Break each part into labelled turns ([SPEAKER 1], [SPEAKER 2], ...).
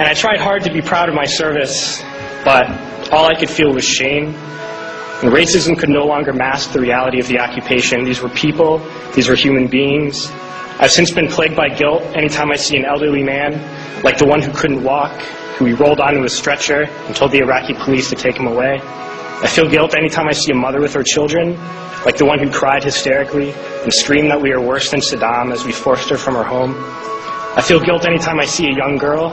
[SPEAKER 1] And I tried hard to be proud of my service, but all I could feel was shame. And racism could no longer mask the reality of the occupation. These were people, these were human beings. I've since been plagued by guilt anytime I see an elderly man, like the one who couldn't walk, who we rolled onto a stretcher and told the Iraqi police to take him away. I feel guilt anytime I see a mother with her children, like the one who cried hysterically and screamed that we are worse than Saddam as we forced her from her home. I feel guilt anytime I see a young girl,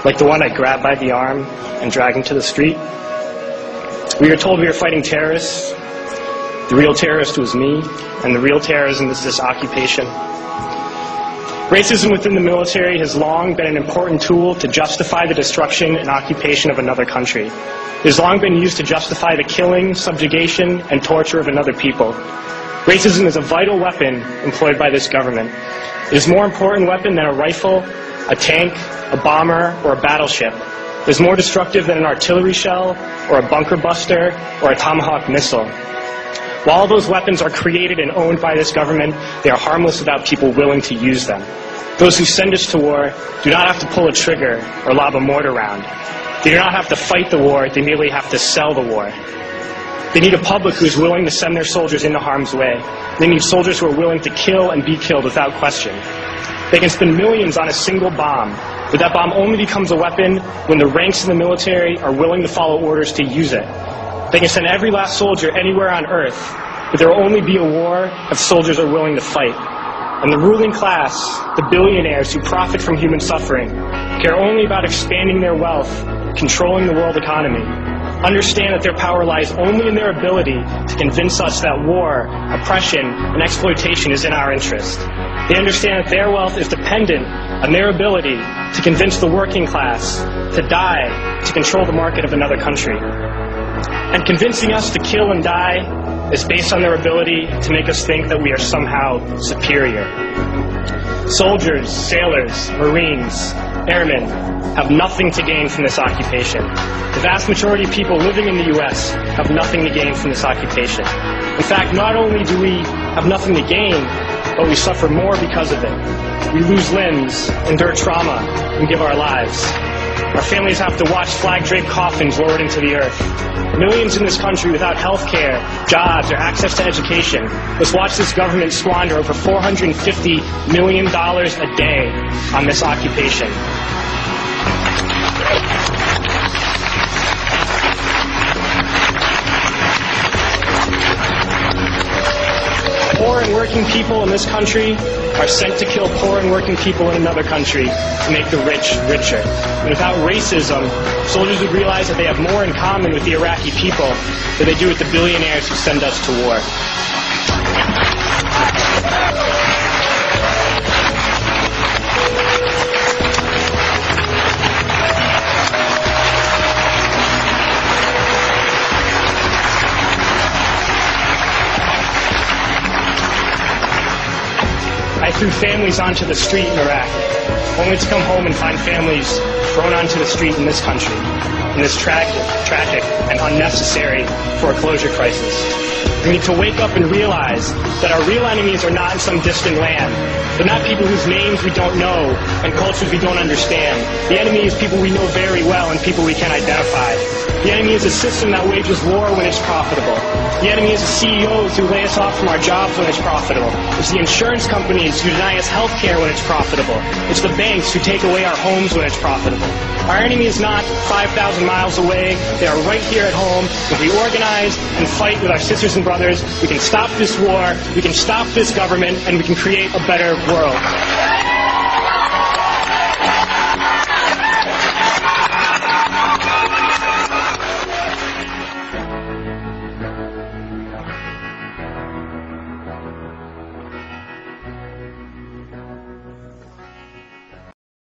[SPEAKER 1] like the one I grabbed by the arm and dragged into the street. We are told we are fighting terrorists. The real terrorist was me, and the real terrorism is this occupation. Racism within the military has long been an important tool to justify the destruction and occupation of another country. It has long been used to justify the killing, subjugation, and torture of another people. Racism is a vital weapon employed by this government. It is a more important weapon than a rifle, a tank, a bomber, or a battleship. It is more destructive than an artillery shell, or a bunker buster, or a Tomahawk missile. While all those weapons are created and owned by this government, they are harmless without people willing to use them. Those who send us to war do not have to pull a trigger or lob a mortar round. They do not have to fight the war, they merely have to sell the war. They need a public who is willing to send their soldiers into harm's way. They need soldiers who are willing to kill and be killed without question. They can spend millions on a single bomb, but that bomb only becomes a weapon when the ranks in the military are willing to follow orders to use it. They can send every last soldier anywhere on earth, but there will only be a war if soldiers are willing to fight. And the ruling class, the billionaires who profit from human suffering, care only about expanding their wealth, controlling the world economy. Understand that their power lies only in their ability to convince us that war, oppression, and exploitation is in our interest. They understand that their wealth is dependent on their ability to convince the working class to die to control the market of another country. And convincing us to kill and die is based on their ability to make us think that we are somehow superior. Soldiers, sailors, Marines, airmen have nothing to gain from this occupation. The vast majority of people living in the U.S. have nothing to gain from this occupation. In fact, not only do we have nothing to gain, but we suffer more because of it. We lose limbs, endure trauma, and give our lives. Our families have to watch flag-draped coffins lowered into the earth. Millions in this country without health care, jobs, or access to education must watch this government squander over $450 million a day on this occupation. Poor and working people in this country are sent to kill poor and working people in another country to make the rich richer. And without racism, soldiers would realize that they have more in common with the Iraqi people than they do with the billionaires who send us to war. I threw families onto the street in Iraq, only to come home and find families thrown onto the street in this country, in this tragic and unnecessary foreclosure crisis. We need to wake up and realize that our real enemies are not in some distant land. They're not people whose names we don't know and cultures we don't understand. The enemy is people we know very well and people we can identify. The enemy is a system that wages war when it's profitable. The enemy is the CEOs who lay us off from our jobs when it's profitable. It's the insurance companies who deny us health care when it's profitable. It's the banks who take away our homes when it's profitable. Our enemy is not 5,000 miles away. They are right here at home. If we organize and fight with our sisters and brothers, we can stop this war, we can stop this government, and we can create a better world.